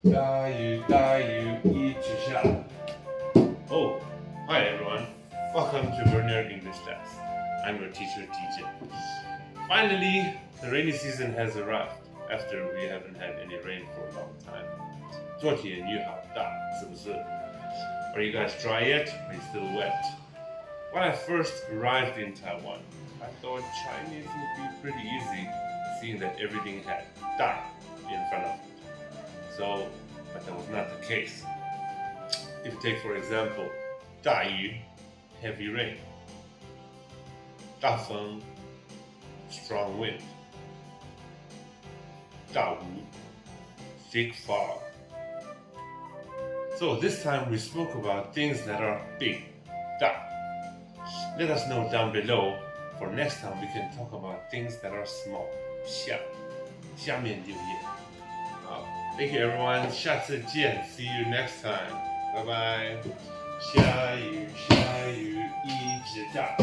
大雨大雨一直下。Oh, hi everyone. Welcome to Werner English class. I'm your teacher, TJ. Finally, the rainy season has arrived after we haven't had any rain for a long time. 昨天雨好大，是不是？ Are you guys dry yet? Or are you still wet? When I first arrived in Taiwan, I thought Chinese would be pretty easy, seeing that everything had da in front of it. But that was not the case. If you take, for example, 大雨 heavy rain, 大风 strong wind, 大雾 thick fog. So this time we spoke about things that are big, 大. Let us know down below for next time we can talk about things that are small, 小，下面留言。好 ，Thank you everyone， 下次见 ，See you next time， 拜拜。下雨一直下。